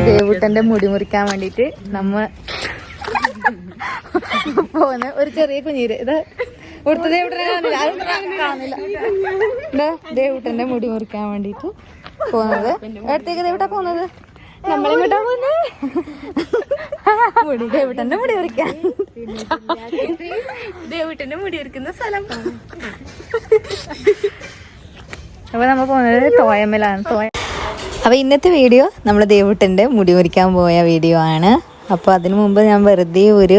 ദേവുട്ടന്റെ മുടി മുറിക്കാൻ വേണ്ടിട്ട് നമ്മ പോന്ന്. ഒരു ചെറിയ കുഞ്ഞീര് ഇത് കൊടുത്ത ദേവുട്ടനെ ദേവുട്ടന്റെ മുടി മുറിക്കാൻ വേണ്ടിട്ട് പോകുന്നത്. അടുത്തേക്ക് ദേവുട്ടാ പോകുന്നത്, നമ്മളിങ്ങോട്ടാ പോകുന്നത് ദേവുട്ടന്റെ മുടി മുറിക്കാൻ. ദേവുട്ടന്റെ മുടി മുറിക്കുന്ന സ്ഥലം. അപ്പൊ നമ്മ പോകുന്നത് തോയമ്മലാണ്. അപ്പോൾ ഇന്നത്തെ വീഡിയോ നമ്മൾ ദേവുട്ടൻ്റെ മുടി മുറിക്കാൻ പോയ വീഡിയോ ആണ്. അപ്പോൾ അതിനു മുമ്പ് ഞാൻ വെറുതെ ഒരു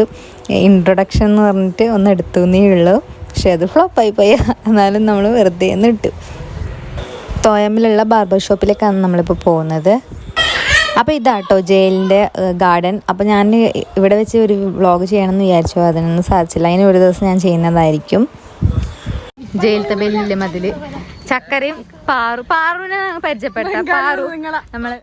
ഇൻട്രൊഡക്ഷൻ എന്ന് പറഞ്ഞിട്ട് ഒന്ന് എടുത്തുന്നേ ഉള്ളൂ. പക്ഷെ അത് ഫ്ലോപ്പായി പോയി. എന്നാലും നമ്മൾ വെറുതെ ഒന്ന് ഇട്ടു. തോയമ്മിലുള്ള ബാർബർ ഷോപ്പിലേക്കാണ് നമ്മളിപ്പോൾ പോകുന്നത്. അപ്പോൾ ഇതാട്ടോ ജയിലിൻ്റെ ഗാർഡൻ. അപ്പോൾ ഞാൻ ഇവിടെ വെച്ച് ഒരു വ്ളോഗ് ചെയ്യണമെന്ന് വിചാരിച്ചു, അതിനൊന്നും സാധിച്ചില്ല. അതിന് ഒരു ദിവസം ഞാൻ ചെയ്യുന്നതായിരിക്കും. ജയിലത്തെ ബെല്ലില്ലേ മതില് ചക്കരയും പാറുവിനെ പരിചയപ്പെട്ട പാറു നമ്മള്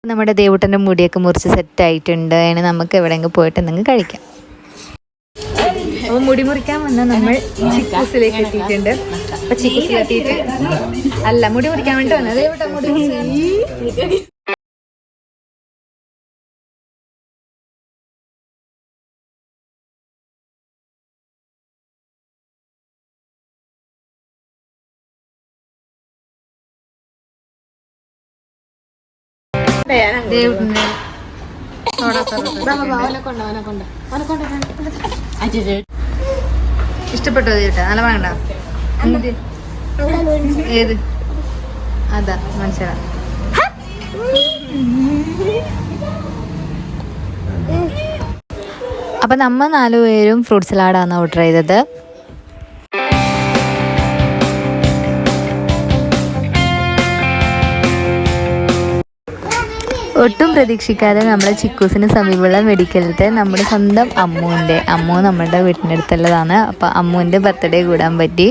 നമ്മുടെ ദേവുട്ടൻ്റെ മുടിയൊക്കെ മുറിച്ച് സെറ്റായിട്ടുണ്ട്. അതിന് നമുക്ക് എവിടെയെങ്കിലും പോയിട്ട് എന്തെങ്കിലും കഴിക്കാം. അപ്പോൾ മുടി മുറിക്കാൻ വന്നാൽ നമ്മൾ ചിക്കൂസിലേക്ക് എത്തിയിട്ടുണ്ട്. അപ്പോൾ ചിക്കൂസിലെത്തിയിട്ട് അല്ല മുടി മുറിക്കാൻ വേണ്ടി വന്നത് ദേവുട്ടൻ മുടി ഇഷ്ടപ്പെട്ടോ ചേട്ടാ? നല്ല വേണ്ട ഏത് അതാ മനസ്സിലാ. അപ്പൊ നമ്മ 4 പേരും ഫ്രൂട്ട് സലാഡാണ് ഓർഡർ ചെയ്തത്. ഒട്ടും പ്രതീക്ഷിക്കാതെ നമ്മൾ ചിക്കൂസിന് സമീപമുള്ള മെഡിക്കലിലത്തെ നമ്മുടെ സ്വന്തം അമ്മു നമ്മുടെ വീട്ടിൻ്റെ അടുത്തുള്ളതാണ്. അപ്പോൾ അമ്മുവിൻ്റെ ബർത്ത്ഡേ കൂടാൻ പറ്റി.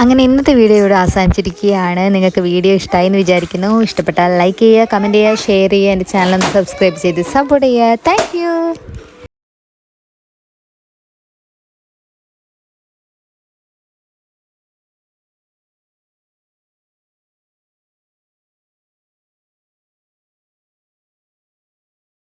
അങ്ങനെ ഇന്നത്തെ വീഡിയോ ഇവിടെ അവസാനിച്ചിരിക്കുകയാണ്. നിങ്ങൾക്ക് വീഡിയോ ഇഷ്ടമായി എന്ന് വിചാരിക്കുന്നു. ഇഷ്ടപ്പെട്ടാൽ ലൈക്ക് ചെയ്യുക, കമൻറ്റ് ചെയ്യുക, ഷെയർ ചെയ്യുക, എൻ്റെ ചാനൽ ഒന്ന് സബ്സ്ക്രൈബ് ചെയ്ത് സപ്പോർട്ട് ചെയ്യുക. Thank you.